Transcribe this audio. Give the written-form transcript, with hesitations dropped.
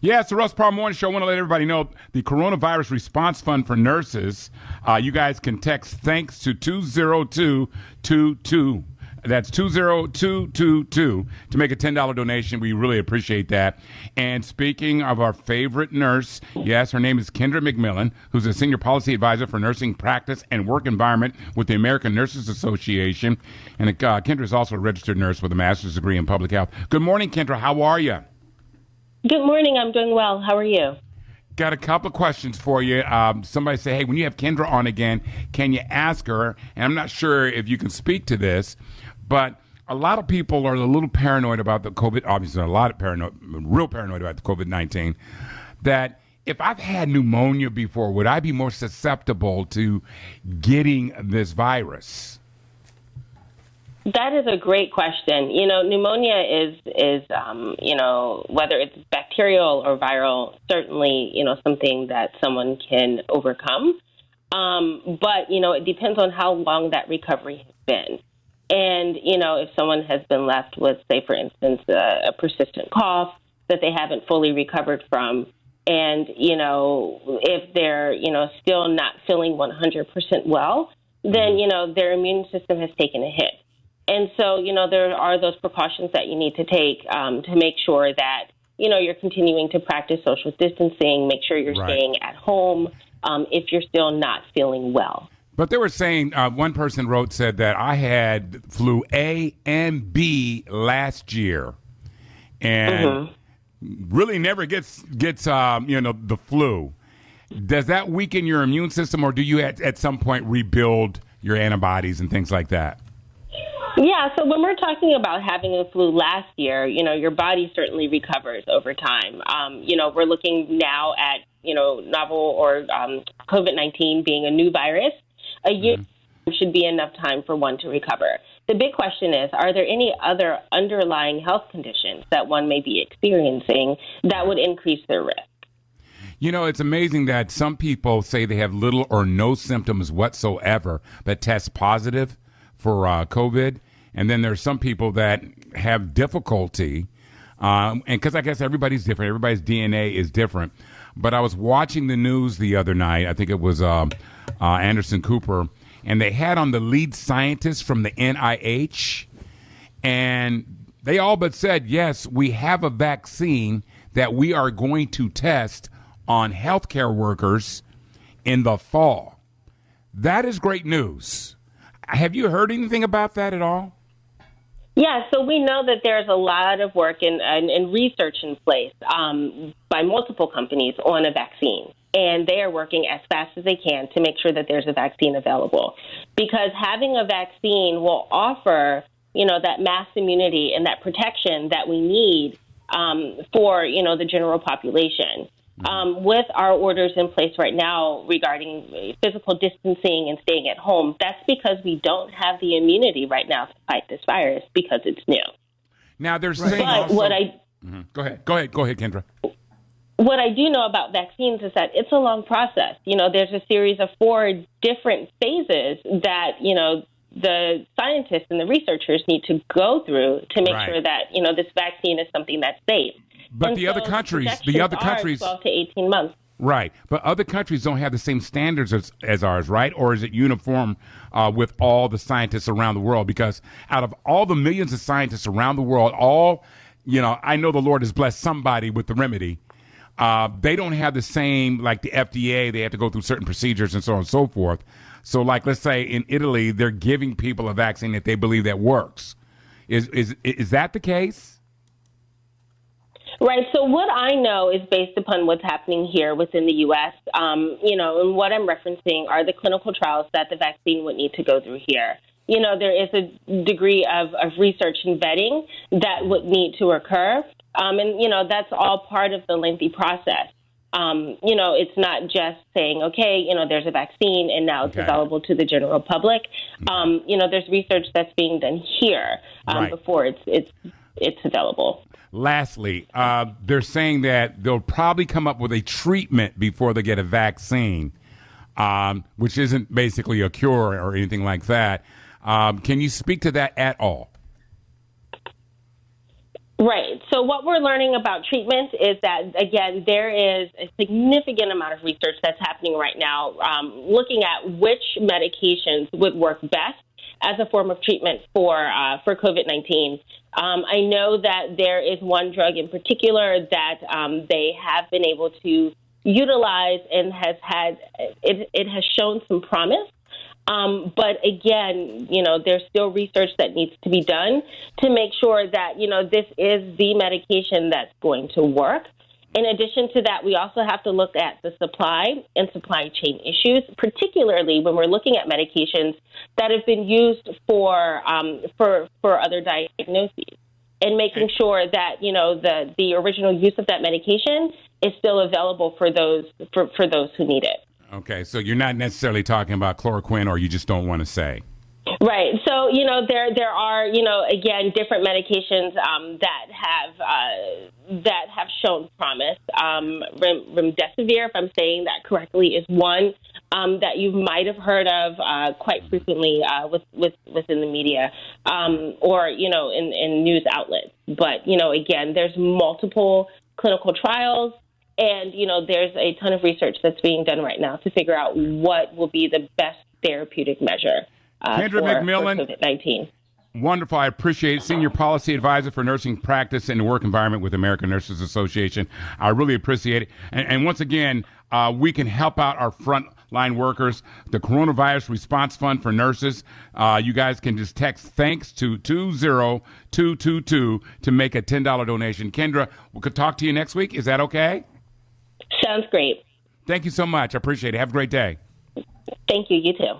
Yeah, it's the Russ Parr Morning Show. I want to let everybody know the Coronavirus Response Fund for Nurses. You guys can text thanks to 20222. That's 20222 to make a $10 donation. We really appreciate that. And speaking of our favorite nurse, yes, her name is Kendra McMillan, who's a senior policy advisor for nursing practice and work environment with the American Nurses Association. And Kendra is also a registered nurse with a master's degree in public health. Good morning, Kendra. How are you? Good morning. I'm doing well. How are you? Got a couple of questions for you. Somebody say, hey, when you have Kendra on again, can you ask her? And I'm not sure if you can speak to this, but a lot of people are a little paranoid about the COVID. Obviously, real paranoid about the COVID-19. That if I've had pneumonia before, would I be more susceptible to getting this virus? That is a great question. Pneumonia is whether it's bacterial or viral, certainly, something that someone can overcome. But, it depends on how long that recovery has been. And, if someone has been left with, say, for instance, a persistent cough that they haven't fully recovered from, and, if they're, still not feeling 100% well, then, their immune system has taken a hit. And so, there are those precautions that you need to take to make sure that, you're continuing to practice social distancing, make sure you're staying at home if you're still not feeling well. But they were saying, one person said that I had flu A and B last year and really never gets the flu. Does that weaken your immune system, or do you at some point rebuild your antibodies and things like that? Yeah, so when we're talking about having the flu last year, your body certainly recovers over time. We're looking now at, novel or COVID-19 being a new virus. A year should be enough time for one to recover. The big question is, are there any other underlying health conditions that one may be experiencing that would increase their risk? It's amazing that some people say they have little or no symptoms whatsoever but test positive for COVID. And then there's some people that have difficulty, and because I guess everybody's different. Everybody's DNA is different. But I was watching the news the other night. I think it was Anderson Cooper, and they had on the lead scientist from the NIH, and they all but said, yes, we have a vaccine that we are going to test on healthcare workers in the fall. That is great news. Have you heard anything about that at all? Yeah, so we know that there's a lot of work and research in place by multiple companies on a vaccine. And they are working as fast as they can to make sure that there's a vaccine available. Because having a vaccine will offer, that mass immunity and that protection that we need for, the general population. With our orders in place right now regarding physical distancing and staying at home, that's because we don't have the immunity right now to fight this virus because it's new. Now, there's saying also... Go ahead, Kendra. What I do know about vaccines is that it's a long process. There's a series of 4 different phases that, the scientists and the researchers need to go through to make sure that, this vaccine is something that's safe. But the other countries, 12 to 18 months. Right. But other countries don't have the same standards as ours, right? Or is it uniform with all the scientists around the world? Because out of all the millions of scientists around the world, I know the Lord has blessed somebody with the remedy. They don't have the same, like the FDA, they have to go through certain procedures and so on and so forth. So like, let's say in Italy, they're giving people a vaccine that they believe that works. Is that the case? Right. So what I know is based upon what's happening here within the U.S., and what I'm referencing are the clinical trials that the vaccine would need to go through here. There is a degree of research and vetting that would need to occur. That's all part of the lengthy process. It's not just saying, okay, there's a vaccine and now it's available to the general public. There's research that's being done here before it's available. Lastly, they're saying that they'll probably come up with a treatment before they get a vaccine, which isn't basically a cure or anything like that. Can you speak to that at all? Right. So what we're learning about treatments is that, again, there is a significant amount of research that's happening right now looking at which medications would work best as a form of treatment for COVID-19. I know that there is one drug in particular that they have been able to utilize and it has shown some promise. But again, there's still research that needs to be done to make sure that, this is the medication that's going to work. In addition to that, we also have to look at the supply and supply chain issues, particularly when we're looking at medications that have been used for other diagnoses, and making sure that, the original use of that medication is still available for those who need it. Okay, so you're not necessarily talking about chloroquine, or you just don't want to say. Right. So, there are, again, different medications that have shown promise. Remdesivir, if I'm saying that correctly, is one that you might have heard of quite frequently within the media or, in news outlets. But, again, there's multiple clinical trials. And, there's a ton of research that's being done right now to figure out what will be the best therapeutic measure Kendra McMillan, for COVID-19. Wonderful. I appreciate it. Senior Policy Advisor for Nursing Practice and Work Environment with American Nurses Association. I really appreciate it. And once again, we can help out our frontline workers. The Coronavirus Response Fund for Nurses. You guys can just text thanks to 20222 to make a $10 donation. Kendra, we could talk to you next week. Is that okay? Sounds great. Thank you so much. I appreciate it. Have a great day. Thank you. You too.